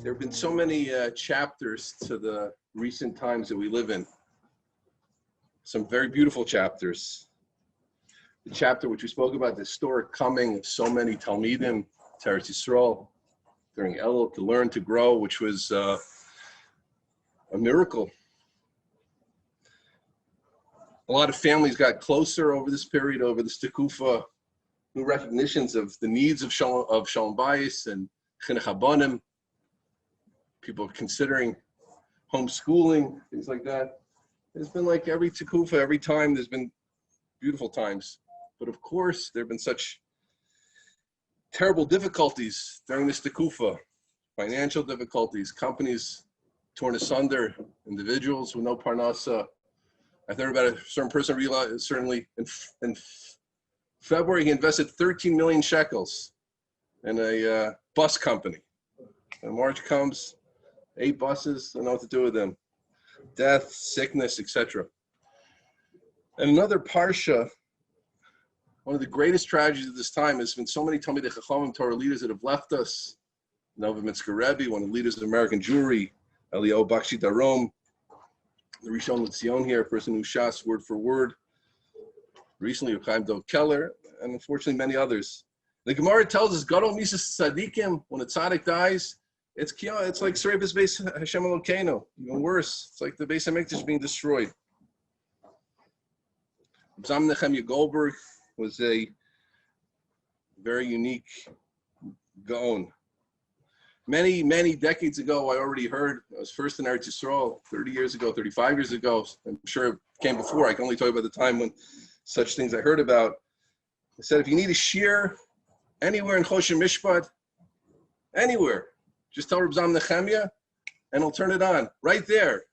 There have been so many chapters to the recent times that we live in. Some very beautiful chapters. The chapter which we spoke about, the historic coming of so many Talmidim to Eretz Yisrael during Elul to learn, to grow, which was a miracle. A lot of families got closer over this period, over this Tekufa, new recognitions of the needs of Shalom Bayis and Chinuch Habanim. People considering homeschooling, things like that. There's been like every Tekufa, every time, there's been beautiful times. But of course, there have been such terrible difficulties during this Tekufa, financial difficulties, companies torn asunder, individuals with no parnasa. I heard about a certain person realized, certainly in February, he invested 13 million shekels in a bus company. And March comes, 8 buses, I don't know what to do with them. Death, sickness, etc. And another parsha, one of the greatest tragedies of this time has been so many Talmidei Chachamim, Torah leaders that have left us. Nova Mitzvah Rebbe, one of the leaders of American Jewry, Eliyahu Bakshi Darom, the Rishon LeZion here, a person who shas word for word. Recently, Chaim Dov Keller, and unfortunately many others. The Gemara tells us, Gadol Misas Tzadikim, when a tzaddik dies, it's like Serepis Beis Hashem Elokeinu, even worse. It's like the Beis HaMikdash being destroyed. Rav Zalman Nechemia Goldberg was a very unique Gaon. Many, many decades ago, I already heard, I was first in Eretz Yisrael 30 years ago, 35 years ago. I'm sure it came before. I can only talk about the time when such things I heard about. I said, if you need a shear anywhere in Choshen Mishpat, anywhere, just tell Rav Zalman Nechemia and he'll turn it on right there.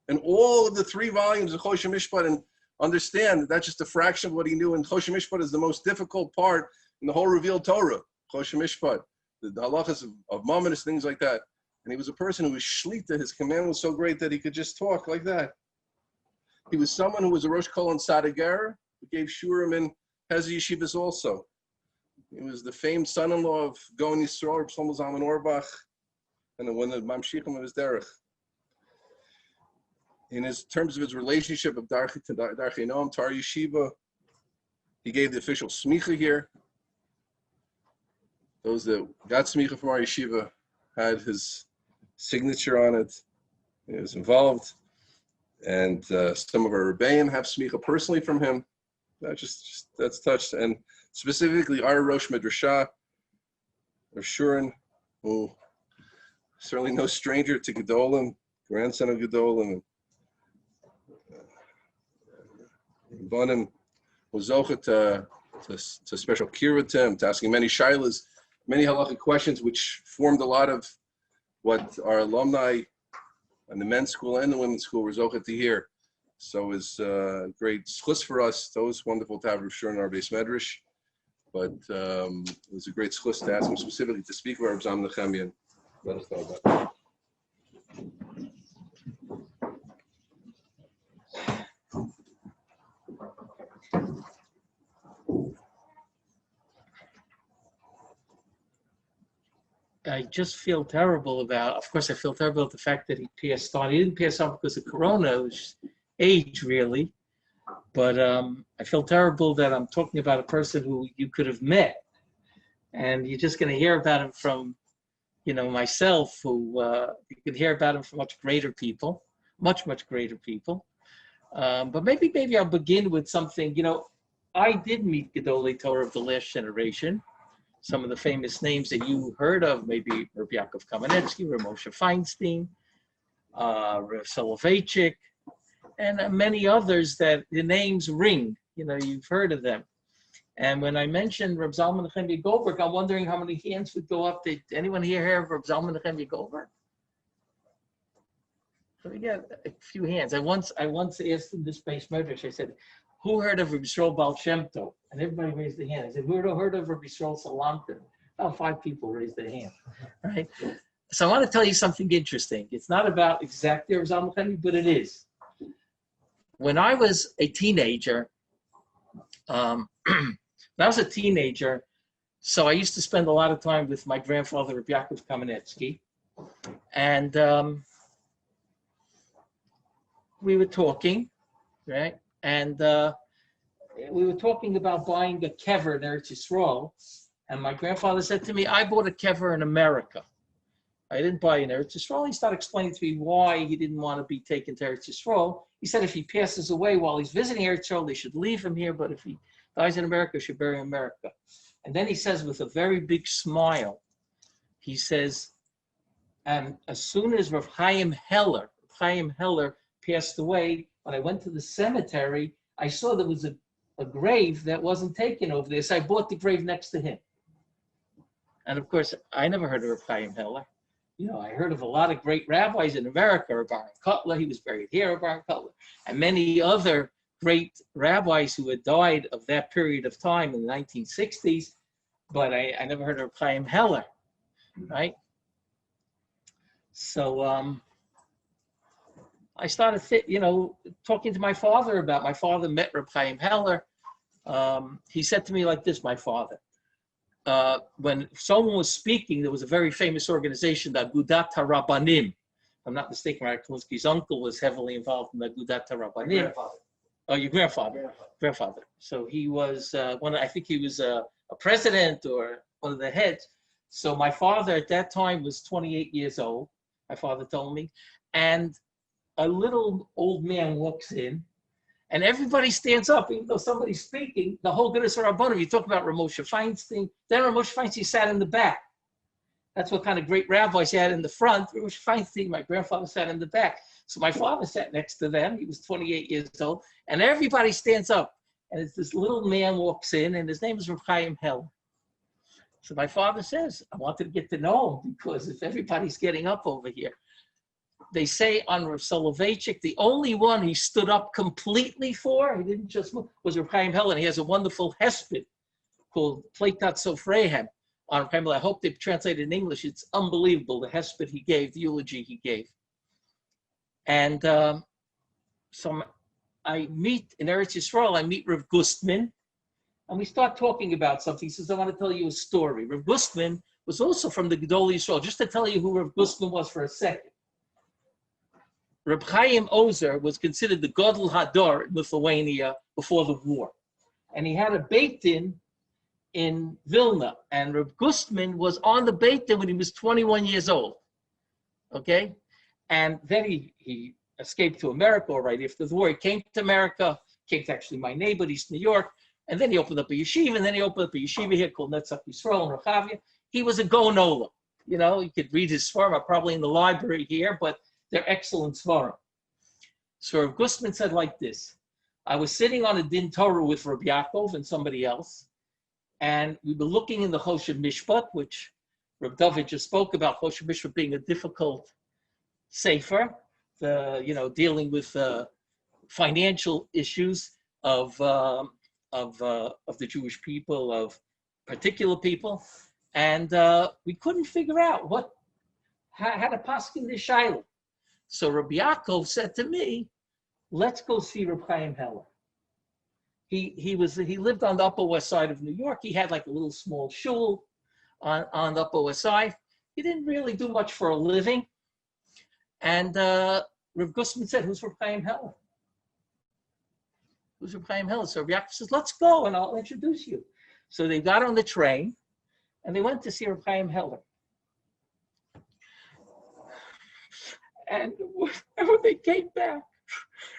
And all of the 3 volumes of Choshen Mishpat, and understand that that's just a fraction of what he knew. And Choshen Mishpat is the most difficult part in the whole revealed Torah, Choshen Mishpat. The halachas of Mamonis, things like that. And he was a person who was shlita. His command was so great that he could just talk like that. He was someone who was a Rosh Kol and Sadager, who gave Shurim and Hezi Yeshivas also. He was the famed son-in-law of Gaon Yisrael, Rav Zalman Orbach, and one of the Mamshichim of his derech. In his terms of his relationship of Darchei Noam, Tar Yeshiva, he gave the official smicha here. Those that got smicha from our yeshiva had his signature on it. He was involved. And some of our rebbeim have smicha personally from him. That's touched. And specifically our Rosh Midrashah, Rav Shurin, who certainly no stranger to Gedolim, grandson of Gedolim. Bonim was zocha to special kirutim, to asking many shilas, many halachic questions, which formed a lot of what our alumni and the men's school and the women's school were zocha to hear. So it was a great schus for us. It's always wonderful to have Rav Shurin in our base medrash, but it was a great schus to ask him specifically to speak about Rav Zalman Nechemia and let us know about that. I just feel terrible about, of course, I feel terrible about the fact that he passed on. He didn't pass on because of Corona, it was age, really. But I feel terrible that I'm talking about a person who you could have met. And you're just going to hear about him from, myself, who you could hear about him from much greater people, much, much greater people. But maybe I'll begin with something, I did meet Gedolei Torah of the last generation. Some of the famous names that you heard of, maybe Rav Yaakov Kamenetsky, Rav Moshe Feinstein, Rav Soloveitchik, and many others that the names ring. You've heard of them. And when I mentioned Rav Zalman Nechemia Goldberg, I'm wondering how many hands would go up. Did anyone here hear of Rav Zalman Nechemia Goldberg? Let me get a few hands. I once asked in this base medrash, I said, who heard of Rabbi Yisrael Baal Shem Tov? And everybody raised their hand. I said, who heard of Rabbi Yisrael Salanter? About 5 people raised their hand, right? So I want to tell you something interesting. It's not about exactly Rav Zalman Nechemia, but it is. When I was a teenager, so I used to spend a lot of time with my grandfather, Rabbi Yaakov Kamenetsky, And we were talking, right? And we were talking about buying a kever in Eretz Yisrael. And my grandfather said to me, I bought a kever in America. I didn't buy in Eretz Yisrael. He started explaining to me why he didn't want to be taken to Eretz Yisrael. He said if he passes away while he's visiting Eretz Yisrael, they should leave him here. But if he dies in America, they should bury him in America. And then he says with a very big smile, he says, and as soon as Rav Chaim Heller passed away, when I went to the cemetery, I saw there was a grave that wasn't taken over there. So I bought the grave next to him. And of course, I never heard of Rav Chaim Heller. You know, I heard of a lot of great rabbis in America, Baron Kotler, he was buried here, Baron Kotler, and many other great rabbis who had died of that period of time in the 1960s, but I never heard of Chaim Heller, right? So I started, talking to my father about, my father met Reb Chaim Heller. He said to me like this, my father, when someone was speaking, there was a very famous organization, the Agudat HaRabbanim. If I'm not mistaken, Rabbi Kalinsky's uncle was heavily involved in the Agudat HaRabbanim. Oh, your grandfather. So he was I think he was a president or one of the heads. So my father at that time was 28 years old, my father told me, and a little old man walks in, and everybody stands up, even though somebody's speaking. The whole goodness of Rabbanim, you talk about Ramosha Feinstein, then Ramosha Feinstein sat in the back. That's what kind of great rabbis he had in the front. Ramosha Feinstein, my grandfather, sat in the back. So my father sat next to them. He was 28 years old, and everybody stands up. And this little man walks in, and his name is Rav Chaim Heller. So my father says, I wanted to get to know him, because if everybody's getting up over here, they say on Rav Soloveitchik, the only one he stood up completely for, he didn't just move, was Rav Chaim Heller. And he has a wonderful Hesped called Pleitat Sofrehem on Rav Chaim Heller. I hope they've translated in English. It's unbelievable, the Hesped he gave, the eulogy he gave. And so I meet in Eretz Yisrael, I meet Rav Gustman, and we start talking about something. He says, I want to tell you a story. Rav Gustman was also from the Gedolei Yisrael. Just to tell you who Rav Gustman was for a second. Reb Chaim Ozer was considered the Gadol Hador in Lithuania before the war. And he had a Beit Din in Vilna. And Reb Gustman was on the Beit Din when he was 21 years old. Okay? And then he escaped to America right after the war. He came to America, came to actually my neighbor, East New York, and then he opened up a yeshiva, and then he opened up a yeshiva here called Netzach Yisrael in Rechavia. He was a Gaon Olam. You know, you could read his Svarim, probably in the library here, but they're excellent Svarim. So Rav Gustman said like this, I was sitting on a Din Torah with Rabbi Yaakov and somebody else, and we were looking in the Hoshev Mishpat, which Rav David just spoke about, Hoshev Mishpat being a difficult sefer, dealing with financial issues of the Jewish people, of particular people, and we couldn't figure out how to paskin this shaila. So Rabbi Yaakov said to me, let's go see Reb Chaim Heller. He lived on the Upper West Side of New York. He had like a little small shul on the Upper West Side. He didn't really do much for a living. And Rav Gustman said, who's Reb Chaim Heller? Who's Reb Chaim Heller? So Rabbi Yaakov says, let's go and I'll introduce you. So they got on the train and they went to see Reb Chaim Heller. And when they came back,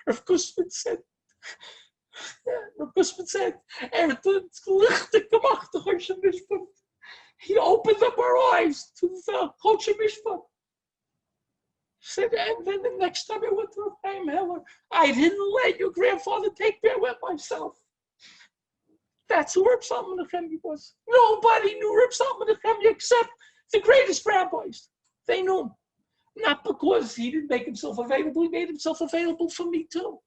Rav Gustman said, he opened up our eyes to the Hoshev Mishpat. Said, and then the next time I went to Reb Chaim Heller, I didn't let your grandfather take me. I went myself. That's who Rav Zalman Nechemia was. Nobody knew Rav Zalman Nechemia except the greatest rabbis. They knew him. Not because he didn't make himself available. He made himself available for me too.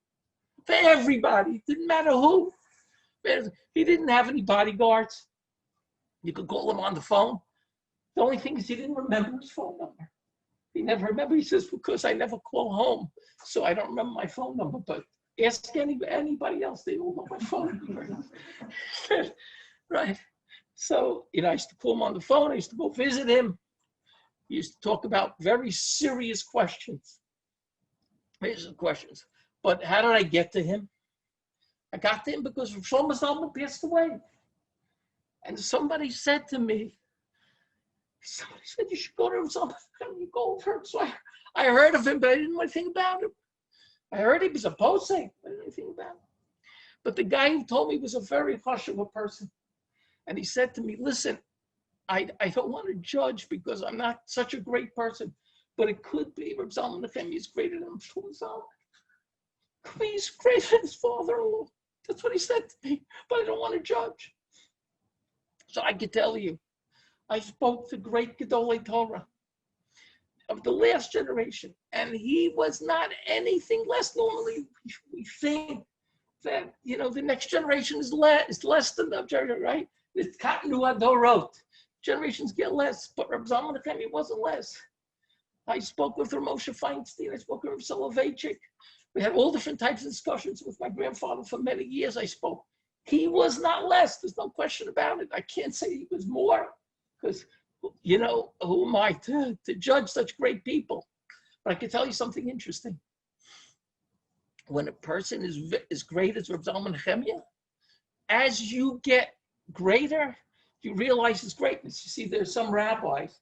For everybody. It didn't matter who. He didn't have any bodyguards. You could call him on the phone. The only thing is he didn't remember his phone number. He never remembered. He says, because I never call home, so I don't remember my phone number. But ask anybody else. They all know my phone number. Right? So, I used to call him on the phone. I used to go visit him. He used to talk about very serious questions. But how did I get to him? I got to him because Rav Zalman passed away. And somebody said to me, you should go to Rav Zalman Nechemia Goldberg. So I heard of him, but I didn't know anything about him. I heard he was a posek, but I didn't know anything about him. But the guy who told me was a very hush of a person. And he said to me, listen, I don't want to judge because I'm not such a great person, but it could be Rav Zalman Nechemia is greater than Rav Zalman. He's greater than his father-in-law. That's what he said to me, but I don't want to judge. So I could tell you, I spoke to great Gedolei Torah of the last generation, and he was not anything less. Normally, we think that, the next generation is less than the generation, right? It's Katnu Adorot. Generations get less, but Rav Zalman Nechemia wasn't less. I spoke with Moshe Feinstein. I spoke with Rav Soloveitchik. We had all different types of discussions with my grandfather for many years. I spoke. He was not less. There's no question about it. I can't say he was more because, who am I to judge such great people? But I can tell you something interesting. When a person is as great as Rav Zalman Nechemia, as you get greater, you realize his greatness. You see, there's some rabbis,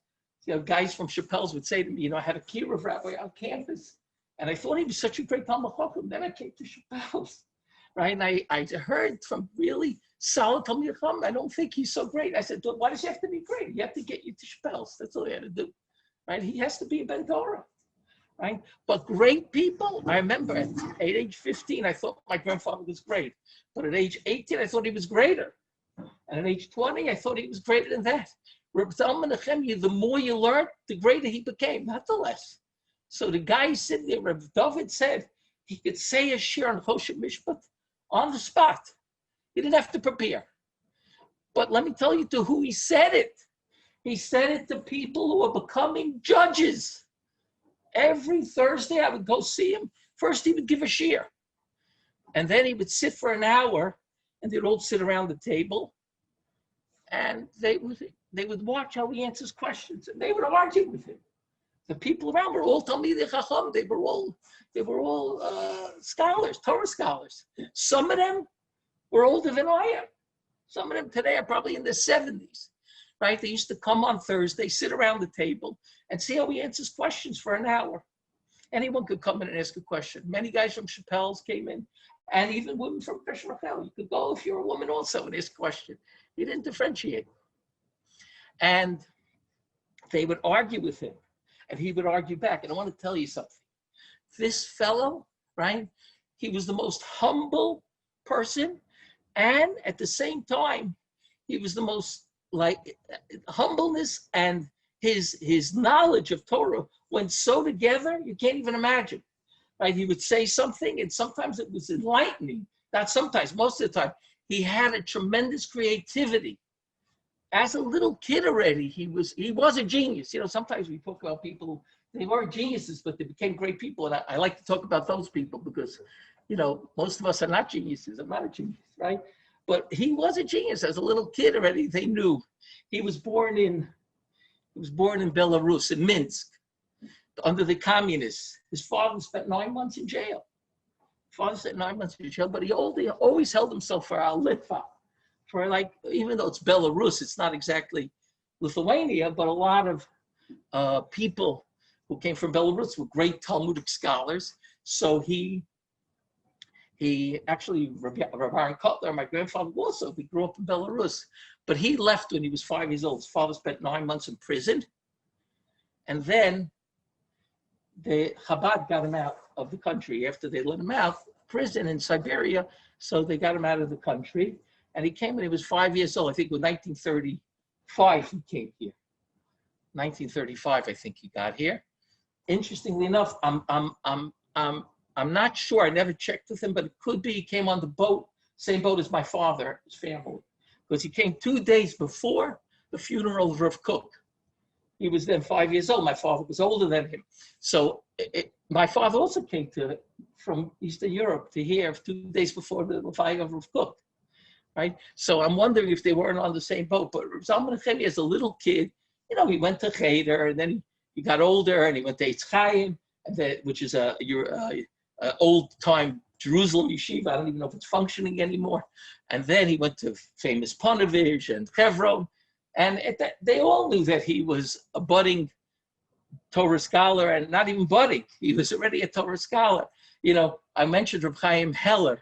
guys from Chappelle's would say to me, I had a kiruv rabbi on campus, and I thought he was such a great Talmud Chacham. Then I came to Chappelle's, right? And I heard from really solid Talmud Chacham, I don't think he's so great. I said, why does he have to be great? You have to get you to Chappelle's. That's all he had to do, right? He has to be a Ben Torah, right? But great people, I remember at age 15, I thought my grandfather was great. But at age 18, I thought he was greater. And at age 20, I thought he was greater than that. Rav Zalman Nechemia, the more you learned, the greater he became, not the less. So the guy sitting there, Rav David said, he could say a shir on Choshen Mishpat on the spot. He didn't have to prepare. But let me tell you to who he said it. He said it to people who are becoming judges. Every Thursday, I would go see him. First, he would give a shir. And then he would sit for an hour, and they'd all sit around the table. And they would watch how he answers questions, and they would argue with him. The people around were all Talmidei Chacham. They were all scholars, Torah scholars. Some of them were older than I am. Some of them today are probably in their 70s, right? They used to come on Thursday, sit around the table, and see how he answers questions for an hour. Anyone could come in and ask a question. Many guys from Chappelle's came in, and even women from Fresh Rachel. You could go if you're a woman also and ask a question. He didn't differentiate. And they would argue with him, and he would argue back. And I want to tell you something. This fellow, right, he was the most humble person, and at the same time, he was the most, humbleness and his knowledge of Torah went so together, you can't even imagine, right? He would say something, and sometimes it was enlightening. Not sometimes, most of the time. He had a tremendous creativity. As a little kid already, he was a genius. Sometimes we talk about people, they weren't geniuses, but they became great people. And I like to talk about those people because, most of us are not geniuses. I'm not a genius, right? But he was a genius. As a little kid already, they knew. He was born in Belarus, in Minsk, under the communists. His father spent 9 months in jail. But he always held himself for our Litva. For even though it's Belarus, it's not exactly Lithuania, but a lot of people who came from Belarus were great Talmudic scholars. So he actually, Rabbi Kotler, my grandfather also, we grew up in Belarus, but he left when he was 5 years old. His father spent 9 months in prison. And then the Chabad got him out of the country after they let him out, prison in Siberia. So they got him out of the country. And he came when he was 5 years old. I think in 1935 he came here. 1935, I think he got here. Interestingly enough, I'm not sure. I never checked with him, but it could be he came on the boat, same boat as my father, his family, because he came 2 days before the funeral of Rav Kook. He was then 5 years old. My father was older than him. So my father also came from Eastern Europe to here 2 days before the fire of Rav Kook. Right? So I'm wondering if they weren't on the same boat. But Rav Zalman Nechemia, as a little kid, he went to Cheder, and then he got older and he went to Eitz Chaim, which is a old-time Jerusalem yeshiva. I don't even know if it's functioning anymore. And then he went to famous Ponevezh and Hebron. And they all knew that he was a budding Torah scholar, and not even budding. He was already a Torah scholar. I mentioned Reb Chaim Heller,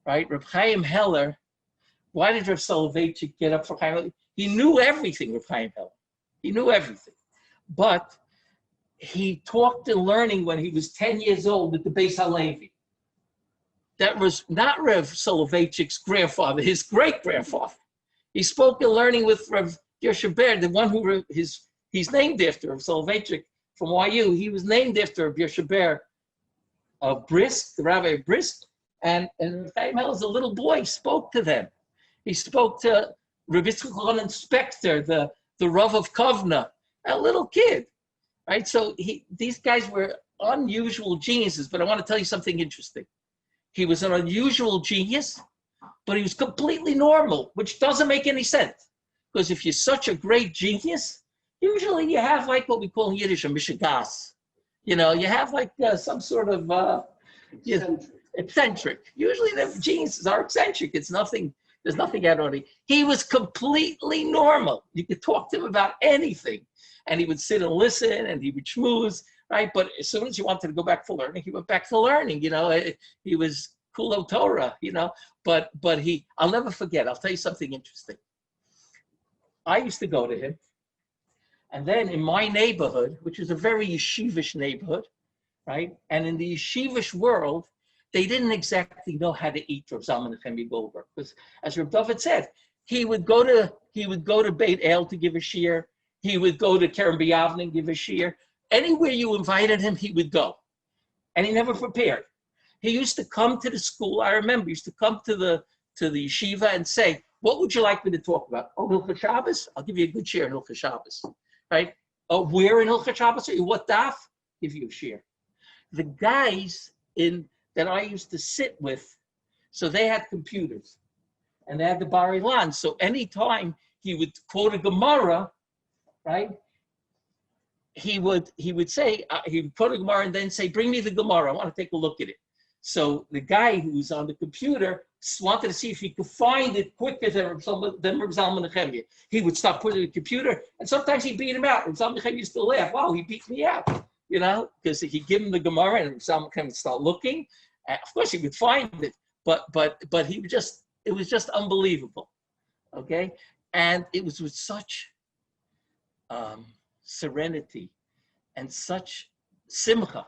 right? Reb Chaim Heller, why did Rav Soloveitchik get up for Chaim? He knew everything, Reb Chaim Heller. He knew everything. But he talked in learning when he was 10 years old at the Beis HaLevi. That was not Rav Soloveitchik's grandfather, his great-grandfather. He spoke in learning with Rav Yosheber, the one who he's named after, Rav Soloveitchik from YU. He was named after Rav Yosheber of Brisk, the rabbi of Brisk. And Chaim Heller, as a little boy, spoke to them. He spoke to Rabbi Shurin Spector, the Rav of Kovna, a little kid, right? So these guys were unusual geniuses, but I want to tell you something interesting. He was an unusual genius, but he was completely normal, which doesn't make any sense. Because if you're such a great genius, usually you have like what we call in Yiddish a mishigas. You have like some sort of eccentric. Usually the geniuses are eccentric. There's nothing out of it. He was completely normal. You could talk to him about anything. And he would sit and listen and he would schmooze, right? But as soon as you wanted to go back for learning, he went back to learning. He was Kulo Torah, But I'll never forget. I'll tell you something interesting. I used to go to him. And then in my neighborhood, which is a very yeshivish neighborhood, right? And in the yeshivish world, they didn't exactly know how to eat Rav Zalman Nechemia Goldberg. Because as Rav David said, he would go to Beit El to give a shiur. He would go to Kerem B'Yavne and give a shiur. Anywhere you invited him, he would go. And he never prepared. He used to come to the school. I remember he used to come to the yeshiva and say, what would you like me to talk about? Oh, Hilchot Shabbos? I'll give you a good shiur in Hilchot Shabbos. Right? Oh, where in Hilchot Shabbos? What daf? Give you a shiur. The guys that I used to sit with, so they had computers. And they had the Bar Ilan. So anytime he would quote a Gemara, right? He would say, he would quote a Gemara and then say, bring me the Gemara. I want to take a look at it. So the guy who was on the computer wanted to see if he could find it quicker than Rav Zalman Nechemia. He would stop putting the computer, and sometimes he'd beat him out. Rav Zalman Nechemia used to laugh. Wow, he beat me out, because he'd give him the Gemara and Rav Zalman Nechemia would start looking. And of course, he would find it, but he would it was just unbelievable, okay? And it was with such serenity and such simcha.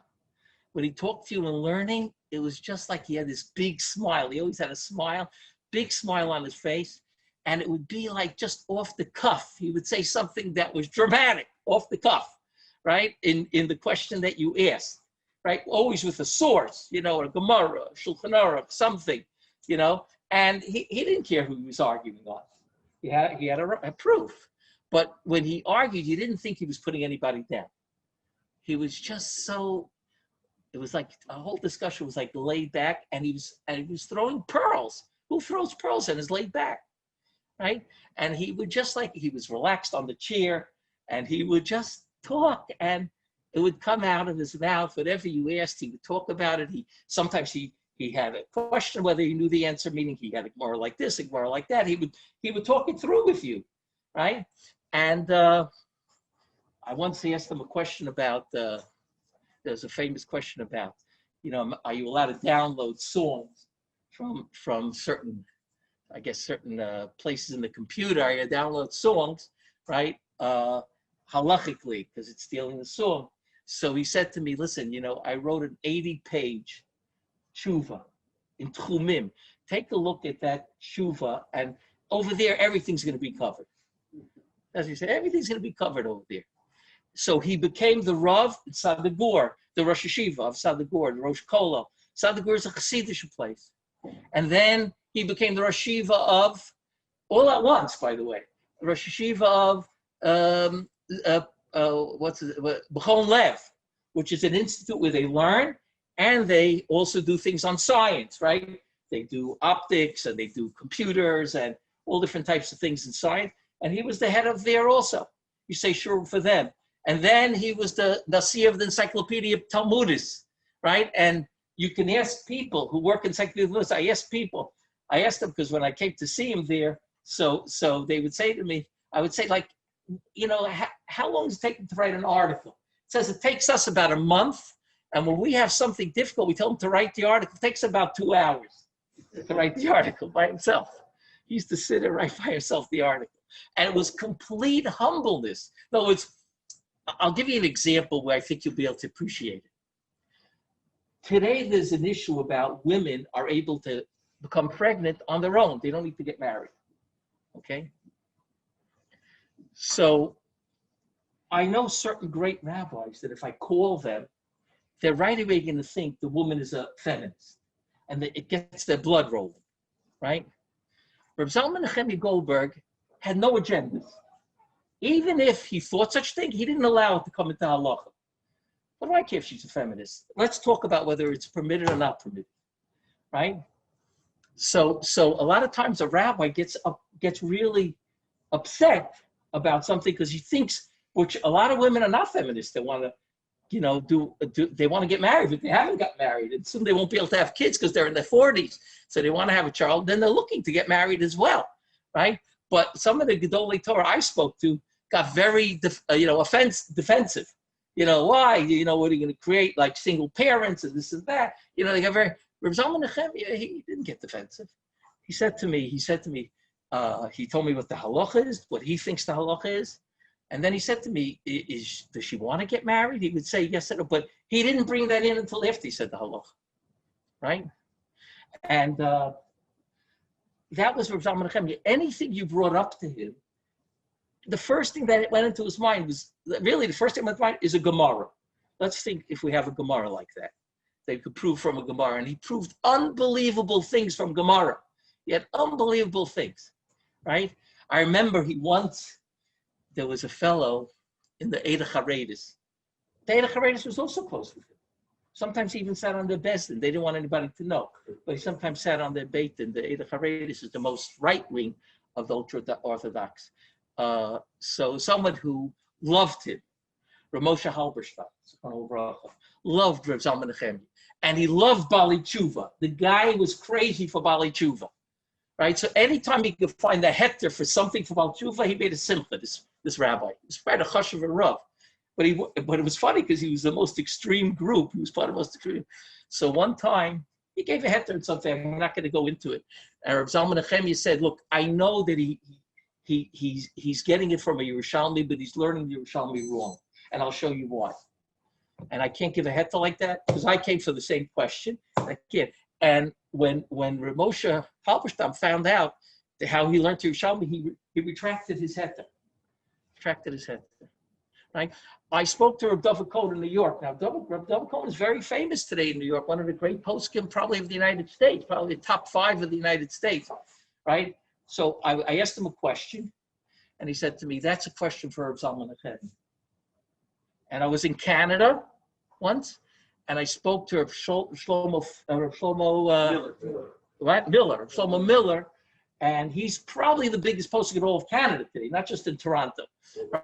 When he talked to you in learning, it was just like he had this big smile. He always had a smile, big smile on his face. And it would be like just off the cuff. He would say something that was dramatic, off the cuff, right? In the question that you asked, right? Always with a source, or a Gemara, Shulchan Aruch, something, And he didn't care who he was arguing on. He had a proof. But when he argued, you didn't think he was putting anybody down. He was just so, it was like a whole discussion was like laid back, and he was throwing pearls. Who throws pearls and is laid back, right? And he would he was relaxed on the chair, and he would just talk, and it would come out of his mouth. Whatever you asked, he would talk about it. Sometimes he had a question whether he knew the answer, meaning he had a Gemara like this, a Gemara like that. He would talk it through with you, right? And I once asked him a question about, there's a famous question about, are you allowed to download songs from certain, I guess, certain places in the computer? Are you allowed to download songs, right? Halachically, because it's stealing the song. So he said to me, listen, I wrote an 80-page tshuva in Tchumim. Take a look at that tshuva, and over there, everything's going to be covered. As he said, everything's going to be covered over there. So he became the Rav in Sadagur, the Rosh Yeshiva of Sadagur, the Rosh Kolo. Sadagur is a Chassidish place. And then he became the Rosh Yeshiva of, all at once, by the way, the Rosh Yeshiva of B'chon Lev, which is an institute where they learn and they also do things on science, right? They do optics and they do computers and all different types of things in science. And he was the head of there also. You say sure for them. And then he was the Nasi of the Encyclopedia Talmudis, right? And you can ask people who work in Encyclopedia Talmudis. I asked them because when I came to see him there, so they would say to me, I would say, like, how long does it take them to write an article? It says it takes us about a month. And when we have something difficult, we tell them to write the article. It takes about 2 hours to write the article by himself. He used to sit and write by himself the article. And it was complete humbleness. In other words, I'll give you an example where I think you'll be able to appreciate it. Today, there's an issue about women are able to become pregnant on their own. They don't need to get married, okay? So I know certain great rabbis that if I call them, they're right away going to think the woman is a feminist, and it gets their blood rolling, right? Rav Zalman Nechemia Goldberg had no agendas. Even if he thought such thing, he didn't allow it to come into halacha. What do I care if she's a feminist? Let's talk about whether it's permitted or not permitted, right? So a lot of times a rabbi gets really upset about something because he thinks, which a lot of women are not feminists. They want to, they want to get married, but they haven't got married, and soon they won't be able to have kids because they're in their 40s. So they want to have a child. Then they're looking to get married as well, right? But some of the Gedolei Torah I spoke to got very, defensive. Why? What are you going to create, like single parents and this and that? They got very. Rav Zalman Nechemia, he didn't get defensive. He said to me, he told me what the halacha is, what he thinks the halacha is. And then he said to me, does she want to get married? He would say yes, but he didn't bring that in until after he said the halacha, right? And that was Rav Zalman Nechemia. Anything you brought up to him, the first thing that went into his mind was, really the first thing that went into his mind is a Gemara. Let's think if we have a Gemara like that. They could prove from a Gemara. And he proved unbelievable things from Gemara. He had unbelievable things, right? I remember there was a fellow in the Eid HaRav. The Eid HaRav was also close with him. Sometimes he even sat on their bezdin. They didn't want anybody to know. But he sometimes sat on their beitin. The Eid HaRav is the most right wing of the ultra-Orthodox. So someone who loved him, Rav Moshe Halberstadt, loved Rav Zalman Nechemia. And he loved Bali Tshuva. The guy was crazy for Bali Tshuva, right? So anytime he could find a hector for something for Bali Tshuva, he made a simcha, this rabbi. He was quite a chashuv and rav. But it was funny because he was the most extreme group. He was part of the most extreme. So one time, he gave a hector and something. I'm not going to go into it. And Rav Zalman Nechemia said, look, I know that he's getting it from a Yerushalmi, but he's learning the Yerushalmi wrong. And I'll show you why. And I can't give a heta like that because I came for the same question. I can't. And when Rav Moshe Halberstadt found out how he learned to Yerushalmi, he retracted his heta. Right? I spoke to Rav David Cohen in New York. Now, Rav David Cohen is very famous today in New York. One of the great poskim probably of the United States, probably the top 5 of the United States. Right? So I asked him a question, and he said to me, "That's a question for Rav Zalman Nechemia." And I was in Canada once, and I spoke to Shlomo Miller, and he's probably the biggest posting in all of Canada today, not just in Toronto,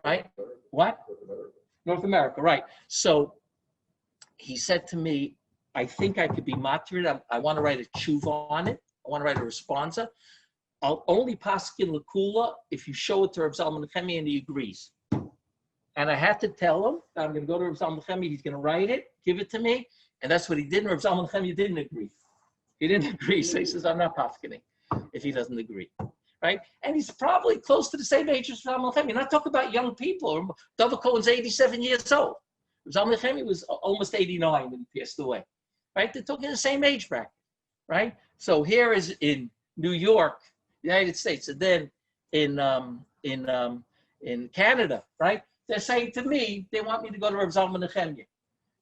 right? What? North America, right. So he said to me, I think I could be matrid. I want to write a tshuva on it. I want to write a responsa. I'll only paskin l'kula if you show it to Rav Zalman Nechemia and he agrees. And I had to tell him that I'm going to go to Rav Zalman Nechemia. He's going to write it, give it to me. And that's what he did. And Rav Zalman Nechemia didn't agree. He didn't agree. So he says, I'm not paskening if he doesn't agree. Right? And he's probably close to the same age as Rav Zalman Nechemia. You're not talking about young people. David Cohen's 87 years old. Rav Zalman Nechemia was almost 89 when he passed away. Right? They're talking the same age bracket. Right? So here is in New York, United States, and then in Canada, right? They're saying to me, they want me to go to Rav Zalman Nechemia,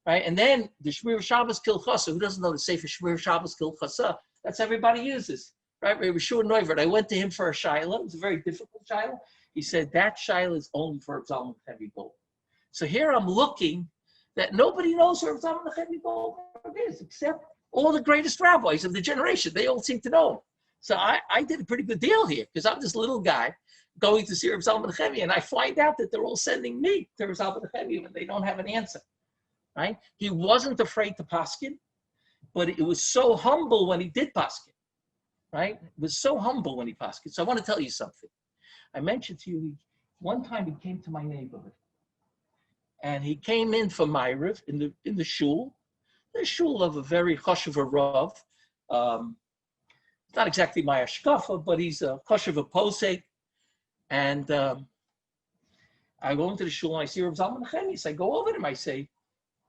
right? And then the Shmir Shabbos Kilchasa, who doesn't know the Sefer Shmir Shabbos Kilchasa? That's everybody uses, right? Rabbi Shurin Neuvert. I went to him for a shaila. It was a very difficult shaila. He said, that shaila is only for Rav Zalman Nechemia Goldberg. So here I'm looking that nobody knows who Rav Zalman Nechemia Goldberg is, except all the greatest rabbis of the generation. They all seem to know him. So I did a pretty good deal here because I'm this little guy, going to see Rav Zalman Nechemia, and I find out that they're all sending me to Rav Zalman Nechemia when they don't have an answer, right? He wasn't afraid to paskin, but it was so humble when he did paskin, right? It was so humble when he paskin. So I want to tell you something. I mentioned to you, one time he came to my neighborhood, and he came in for Ma'ariv in the shul of a very chashuv Rav. Not exactly my ashkafa, but he's a chashuv posek. And I go into the shul and I see Rav Zalman Nechemia. So I go over to him. I say,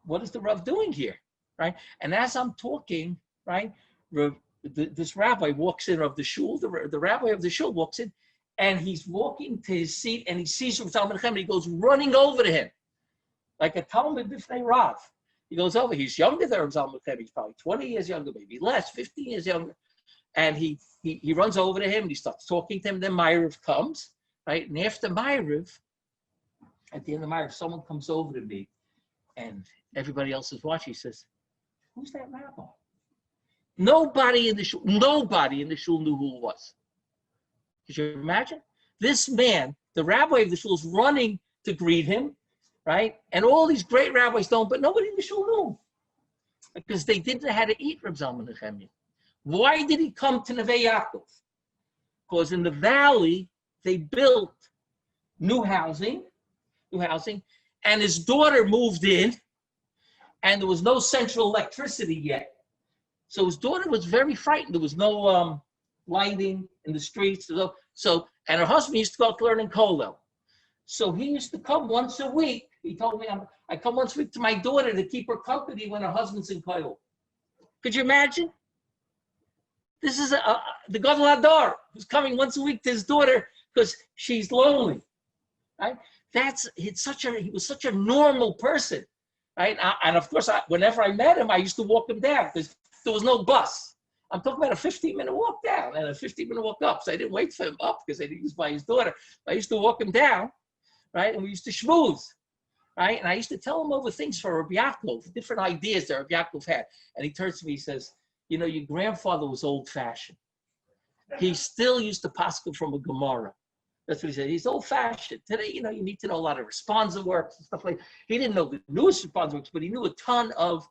"What is the Rav doing here?" Right? And as I'm talking, right, this rabbi walks in of the shul. The rabbi of the shul walks in, and he's walking to his seat, and he sees Rav Zalman Nechemia. He goes running over to him, like a Talmud b'fnei Rav. He goes over. He's younger than Rav Zalman Nechemia. He's probably 20 years younger, maybe less, 15 years younger. And he runs over to him, and he starts talking to him. Then Ma'ariv comes, right? And after Ma'ariv, at the end of Ma'ariv, someone comes over to me, and everybody else is watching. He says, "Who's that rabbi?" Nobody in the shul knew who it was. Could you imagine? This man, the rabbi of the shul, is running to greet him, right? And all these great rabbis don't, but nobody in the shul knew, because they didn't know how to eat Rav Zalman Nechemia. Why did he come to Neve Yaakov? Because in the valley, they built new housing, and his daughter moved in, and there was no central electricity yet. So his daughter was very frightened. There was no lighting in the streets. So, and her husband used to go out to learn in Kollel. So he used to come once a week. He told me, I come once a week to my daughter to keep her company when her husband's in Kollel. Could you imagine? This is the Gadol Hadar who's coming once a week to his daughter because she's lonely, right? He was such a normal person, right? And of course, whenever I met him, I used to walk him down because there was no bus. I'm talking about a 15-minute walk down and a 15-minute walk up. So I didn't wait for him up because I think he was by his daughter. I used to walk him down, right? And we used to schmooze, right? And I used to tell him over things for Rabbi Yaakov, different ideas that Rabbi Yaakov had. And he turns to me, he says, "You know, your grandfather was old-fashioned. He still used to paskin from a Gemara." That's what he said. He's old-fashioned. Today, you know, you need to know a lot of responsive works and stuff like that. He didn't know the newest responsive works, but he knew a ton of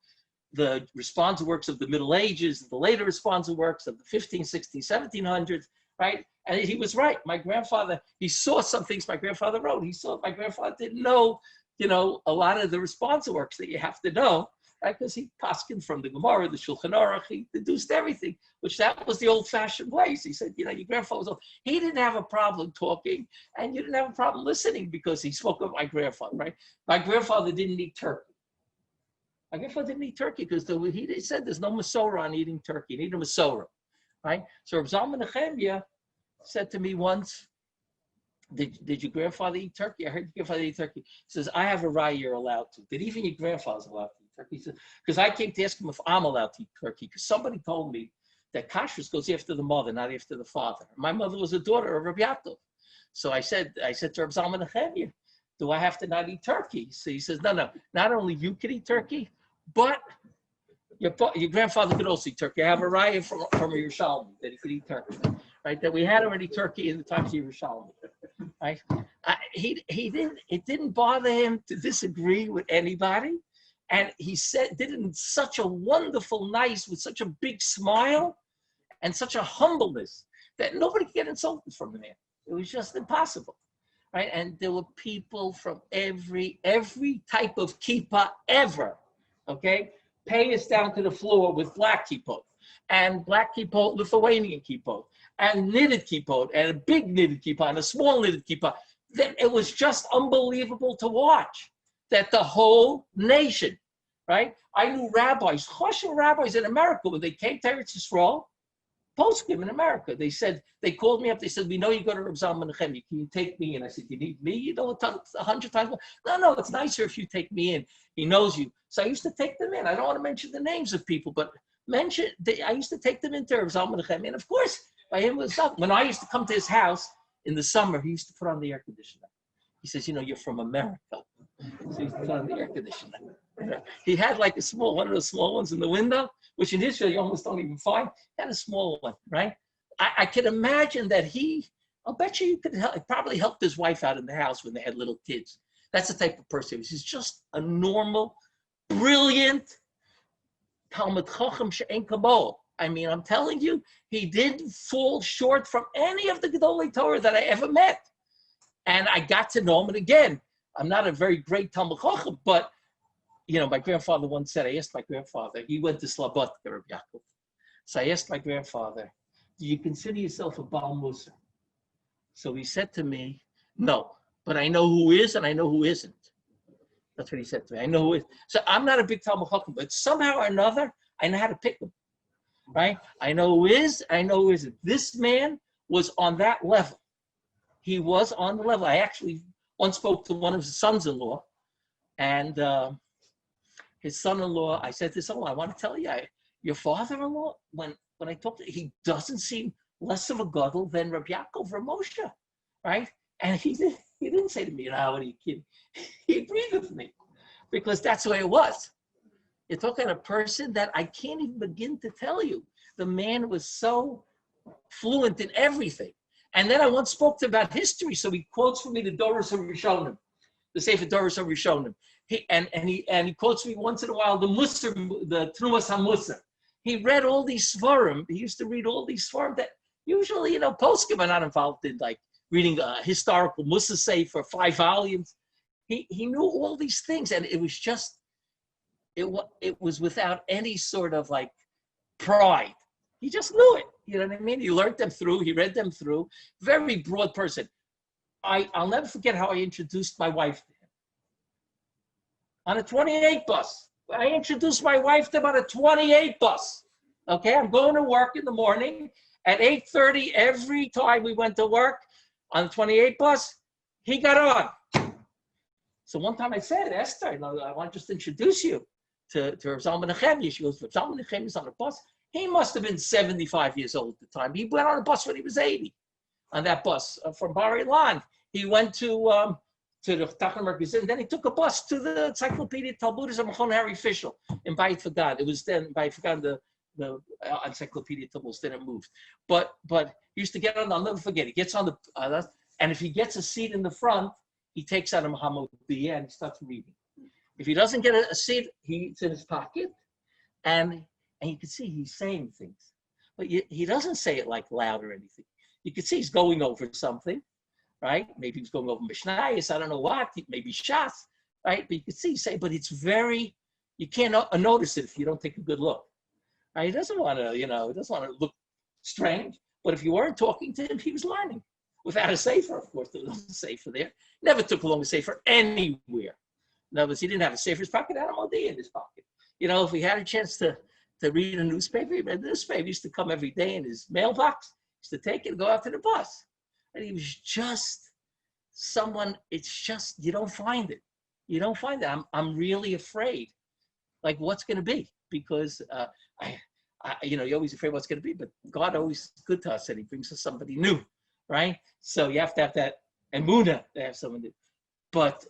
the responsive works of the Middle Ages, the later responsive works of the 15, 16, 1700s, right? And he was right. My grandfather, he saw some things my grandfather wrote. My grandfather didn't know, you know, a lot of the responsive works that you have to know, right? Because he paskined from the Gemara, the Shulchan Aruch, he deduced everything, which that was the old-fashioned ways. He said, you know, your grandfather was old. He didn't have a problem talking, and you didn't have a problem listening because he spoke of my grandfather, right? My grandfather didn't eat turkey. My grandfather didn't eat turkey because he said there's no Masorah on eating turkey. You need a Masorah, right? So Rav Zalman Nechemia said to me once, did your grandfather eat turkey? I heard your grandfather eat turkey. He says, I have a raya you're allowed to. Did even your grandfather's allowed to eat turkey? He said, because I came to ask him if I'm allowed to eat turkey, because somebody told me that kashrus goes after the mother, not after the father. My mother was a daughter of Rabbi Yaakov. So I said to Rav Zalman Nechemia, do I have to not eat turkey? So he says, no, not only you can eat turkey, but your grandfather could also eat turkey. I have a raya from a Yerushalmi that he could eat turkey, right? That we had already turkey in the times of Yerushalmi, right? It didn't bother him to disagree with anybody, and he did it in such a wonderful, nice, with such a big smile and such a humbleness that nobody could get insulted from him. It was just impossible, right? And there were people from every type of kippah ever. Okay, pay us down to the floor with black kippot, and black kippot, Lithuanian kippot, and knitted kippot, and a big knitted kippah, and a small knitted kippah. Then it was just unbelievable to watch that the whole nation, right? I knew rabbis, choshen rabbis in America, when they came to Eretz Yisrael, poskim in America. They called me up. They said, we know you go to Rav Zalman Nechemia. Can you take me in? I said, you need me? You know, 100 times more. No, it's nicer if you take me in. He knows you. So I used to take them in. I don't want to mention the names of people, but I used to take them into Rav Zalman Nechemia. And of course, by him was up. When I used to come to his house in the summer, he used to put on the air conditioner. He says, you know, you're from America. So he used to put on the air conditioner. He had like one of those small ones in the window, which in Israel you almost don't even find. He had a small one, right? I can imagine that he I'll bet you could probably help his wife out in the house when they had little kids. That's the type of person he was. He's just a normal, brilliant Talmud Chacham she'en kamo. I mean, I'm telling you, he didn't fall short from any of the Gedolei Torah that I ever met. And I got to know him. And again, I'm not a very great Talmud Chacham, but my grandfather once said, I asked my grandfather, he went to Slabot, Rabbi Yaakov. So I asked my grandfather, do you consider yourself a Baal Musa? So he said to me, no, but I know who is and I know who isn't. That's what he said to me. I know who is. So I'm not a big Talmud Chacham, but somehow or another, I know how to pick them, right? I know who is, I know who isn't. This man was on that level. He was on the level. I actually once spoke to one of his sons-in-law, and his son-in-law, I said to his son-in-law, I want to tell you, your father-in-law, when I talked to him, he doesn't seem less of a gadol than Rabbi Yaakov or Moshe, right? And he didn't say to me, what are you kidding? He agreed with me because that's the way it was. You're talking a person that I can't even begin to tell you. The man was so fluent in everything. And then I once spoke to him about history, so he quotes for me the Doros HaRishonim, the Sefer Doros HaRishonim. He quotes me once in a while the Trumas HaMusar. He read all these svarim. He used to read all these svarim that usually, poskim are not involved in, like reading a historical Musa Sefer, 5 volumes. He knew all these things, and it was just, it was without any sort of like pride. He just knew it. You know what I mean? He learned them through. He read them through. Very broad person. I'll never forget how I introduced my wife to him. On a 28 bus. I introduced my wife to him on a 28 bus. Okay, I'm going to work in the morning. At 8:30, every time we went to work on the 28 bus, he got on. So one time I said, Esther, I want to just introduce you to Rav Zalman Nechemia. She goes, Rav Zalman Nechemia is on a bus. He must have been 75 years old at the time. He went on a bus when he was 80. On that bus from Bar Ilan. He went to the Tachon Merkez, and then he took a bus to the Encyclopedia Talmudis of Machon Harry Fischel in Bayit Fagan. It was then Bayit Fagan, the Encyclopedia Talmudis, then it moved. But he used to get on, I'll never forget, he gets on the, and if he gets a seat in the front, he takes out a Muhammad Biyah and he starts reading. If he doesn't get a seat, it's in his pocket, and you can see he's saying things. But he doesn't say it like loud or anything. You can see he's going over something, right? Maybe he's going over Mishnayos, I don't know what, maybe Shas, right? But you can see, but it's very, you can't notice it if you don't take a good look. Right? He doesn't want to, he doesn't want to look strange. But if you weren't talking to him, he was learning. Without a sefer, of course, there was a sefer there. Never took along a sefer anywhere. In other words, he didn't have a sefer in his pocket, had a Modeh in his pocket. If he had a chance to read a newspaper, he read the newspaper. He used to come every day in his mailbox. He used to take it and go out to the bus. And he was just someone, it's just, you don't find it. You don't find it. I'm really afraid, like what's going to be, because you're always afraid what's going to be, but God always is good to us and he brings us somebody new, right? So you have to have that emunah to have someone new. But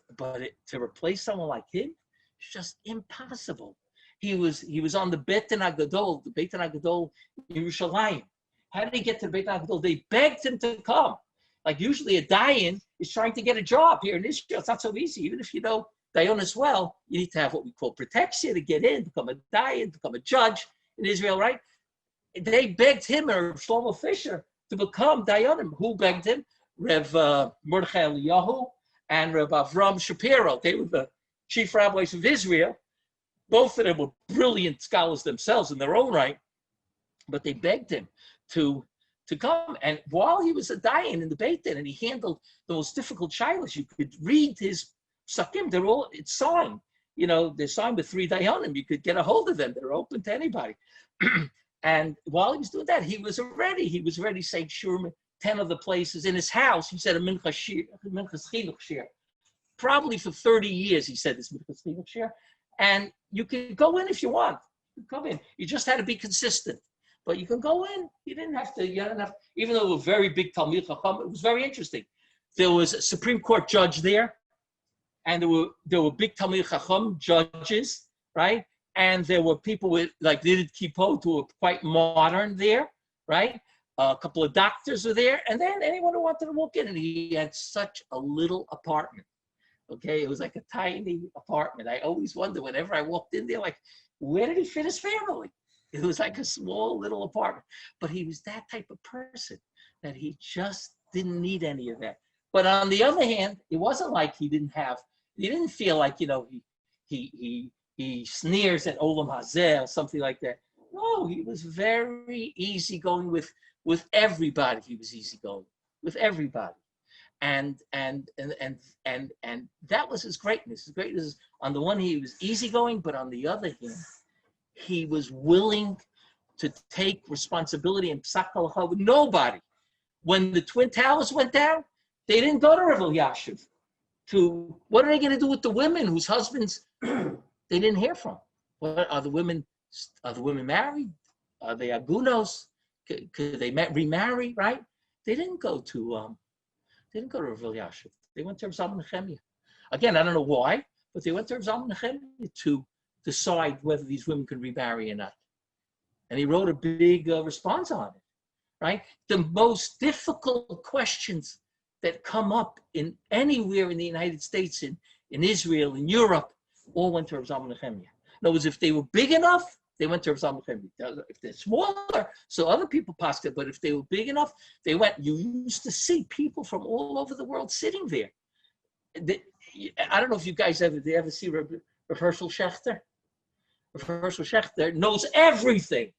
to replace someone like him, it's just impossible. He was on the Beit HaGadol, the Beit HaGadol in Yerushalayim. How did he get to the Beit HaGadol? They begged him to come. Like usually a dayan is trying to get a job here in Israel. It's not so easy. Even if you know dayan as well, you need to have what we call protection to get in, become a dayan, become a judge in Israel, right? They begged him, or Shlomo Fisher, to become dayanim. Who begged him? Rev Mordechai Eliyahu and Rev Avram Shapiro. They were the chief rabbis of Israel. Both of them were brilliant scholars themselves in their own right, but they begged him to come. And while he was a dayan in the Beit Din, and he handled the most difficult shilas, you could read his psakim. It's signed. They're signed with 3 dayanim. You could get a hold of them. They're open to anybody. And while he was doing that, he was already saying Shurman, 10 of the places in his house. He said a minchas chinuch shir. Probably for 30 years, he said this minchas chinuch shir. And you can go in if you want. You can come in. You just had to be consistent. But you can go in. You didn't have to. Even though it was a very big Talmid Chacham, it was very interesting. There was a Supreme Court judge there, and there were big Talmid Chacham judges, right? And there were people with like knitted kippot who were quite modern there, right? A couple of doctors were there, and then anyone who wanted to walk in. And he had such a little apartment. Okay, it was like a tiny apartment. I always wonder whenever I walked in there, like, where did he fit his family? It was like a small little apartment. But he was that type of person that he just didn't need any of that. But on the other hand, it wasn't like he didn't feel like, he sneers at Olam Hazeh or something like that. No, he was very easygoing with everybody. He was easygoing with everybody. And that was his greatness. His greatness is, on the one hand, he was easygoing, but on the other hand, he was willing to take responsibility and psak halacha with nobody. When the Twin Towers went down, they didn't go to Rav Elyashiv. What are they going to do with the women whose husbands they didn't hear from? What are the women? Are the women married? Are they agunos? Could they remarry? Right? They didn't go to Rav Elyashiv. They went to Rav Zalman Nechemia. Again, I don't know why, but they went to Rav Zalman Nechemia to decide whether these women could remarry or not. And he wrote a big response on it. Right? The most difficult questions that come up in anywhere in the United States, in Israel, in Europe, all went to Rav Zalman Nechemia. In other words, if they were big enough, they went to Rav Zalman Nechemia. If they're smaller, so other people passed it, but if they were big enough, they went. You used to see people from all over the world sitting there. I don't know if you guys ever see Rav Hershel Schachter? Rav Hershel Schachter knows everything.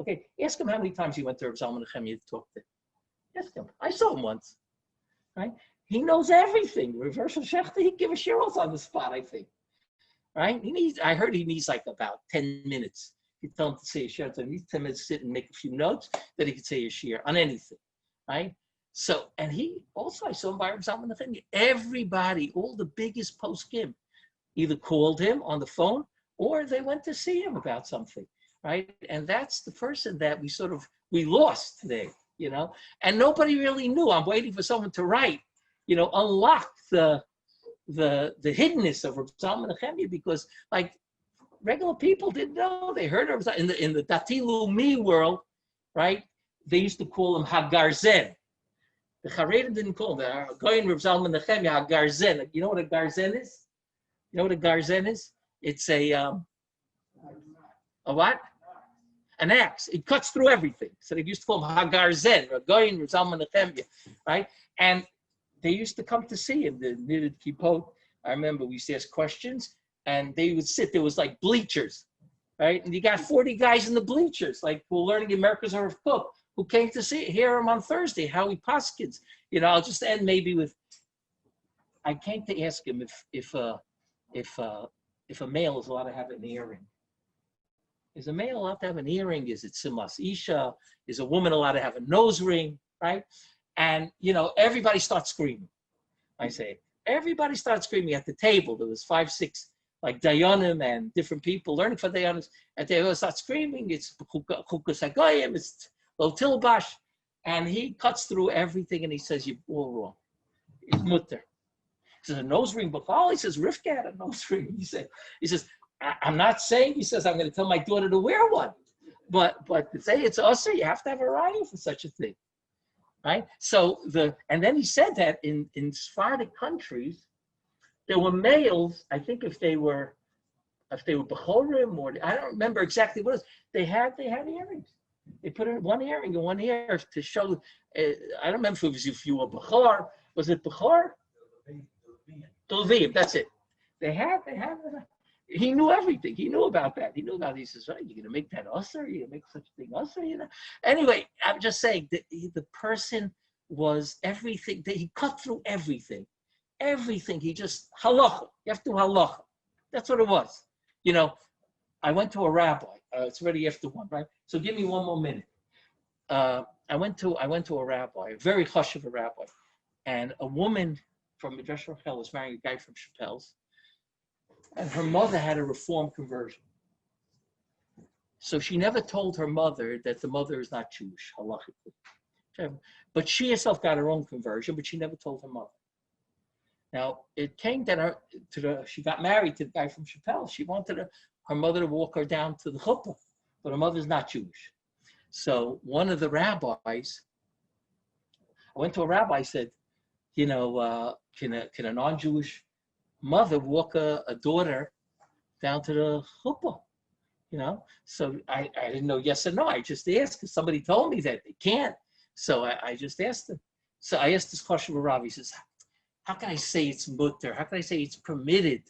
Okay, ask him how many times he went to Rav Zalman Nechemia to talk to him. Ask him. I saw him once. Right? He knows everything. Rav Hershel Schachter, he'd give a shiros on the spot, I think. Right? I heard he needs like about 10 minutes. You tell him to say a shir, so he needs 10 minutes to sit and make a few notes that he could say a shir on anything. Right? So, and I saw him by Rav Zalman Nechemia. Everybody, all the biggest poskim, either called him on the phone or they went to see him about something. Right? And that's the person that we lost today, and nobody really knew. I'm waiting for someone to write, unlock the hiddenness of Rav Zalman Nechemia, because like regular people didn't know. They heard of in the Dati Leumi world, right? They used to call him Hagarzen. The Haredim didn't call him. Going Rav Zalman Nechemia Hagarzen. You know what a garzen is? You know what a garzen is? It's a what? An axe. It cuts through everything. So they used to call him Hagarzen, Ragoyin, Rav Zalman Nechemia, right? And they used to come to see him, the knitted kippot. I remember we used to ask questions, and they would sit. There was like bleachers, right? And you got 40 guys in the bleachers, like who were learning America's HaRav Kook, who came to hear him on Thursday, how he paskins. I'll just end maybe with, I came to ask him if a male is allowed to have an earring. Is a male allowed to have an earring? Is it simas isha? Is a woman allowed to have a nose ring? Right? And everybody starts screaming. I say, everybody starts screaming at the table. There was 5, 6 like dayanim and different people learning for dayanim, and they all start screaming. It's chukas hagoyim, it's lo tilbash, and he cuts through everything and he says, you're all wrong. It's mutter. He says, a nose ring, b'chal. He says, Rivka had a nose ring. He says, I'm not saying, he says, I'm going to tell my daughter to wear one, but to say it's usher, you have to have a raya for such a thing, right? So and then he said that in Sephardic countries, there were males. I think if they were bechorim, or I don't remember exactly what it was. They had earrings. They put in one earring in one ear to show. I don't remember if you were bechor. Was it bechor? Levim. That's it. They had. He knew everything. He knew about that. He knew about it. He says, right, you're going to make that usher? You're going to make such a thing usher? Anyway, I'm just saying that the person was everything. He cut through everything. Everything. He just, halacha. You have to do halacha. That's what it was. I went to a rabbi. It's already after 1, right? So give me 1 more minute. I went to a rabbi, a very hush of a rabbi. And a woman from Midrash Rachel was marrying a guy from Chappelle's. And her mother had a Reform conversion. So she never told her mother that the mother is not Jewish, halachically. But she herself got her own conversion, but she never told her mother. Now, it came that she got married to the guy from Chappelle. She wanted her mother to walk her down to the chuppah, but her mother's not Jewish. So one of the rabbis, I went to a rabbi, said, can a non-Jewish mother walk a daughter down to the chuppah? So I didn't know yes or no. I just asked because somebody told me that they can't. So I just asked him. So I asked this question to Rav. He says, how can I say it's mutter? How can I say it's permitted?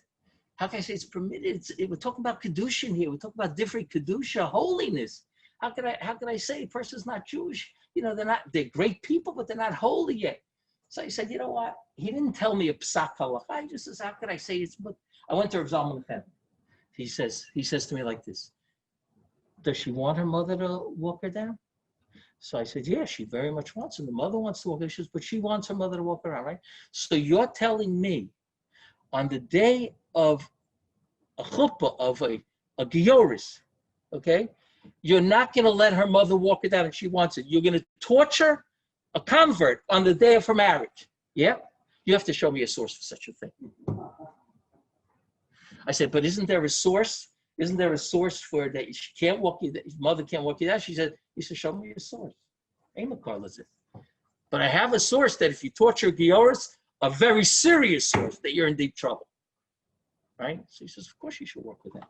How can I say it's permitted? We're talking about kedushin here. We're talking about different kedusha, holiness. How can I say a person's not Jewish? They're great people, but they're not holy yet. So I said, you know what? He didn't tell me a psak halacha. I just says, how can I say it's mutter? I went to Rav Zalman Nechemia. He says to me like this: does she want her mother to walk her down? So I said, yeah, she very much wants her. The mother wants to walk her. She says, but she wants her mother to walk around, right? So you're telling me on the day of a chuppah, of a gioris, okay, you're not going to let her mother walk her down if she wants it. You're going to torture a convert on the day of her marriage. Yeah? You have to show me a source for such a thing. I said, but isn't there a source? Isn't there a source for that she can't walk you, that his mother can't walk you down? He said, show me a source. But I have a source that if you torture Gioris, a very serious source, that you're in deep trouble. Right? So he says, of course you should work with that.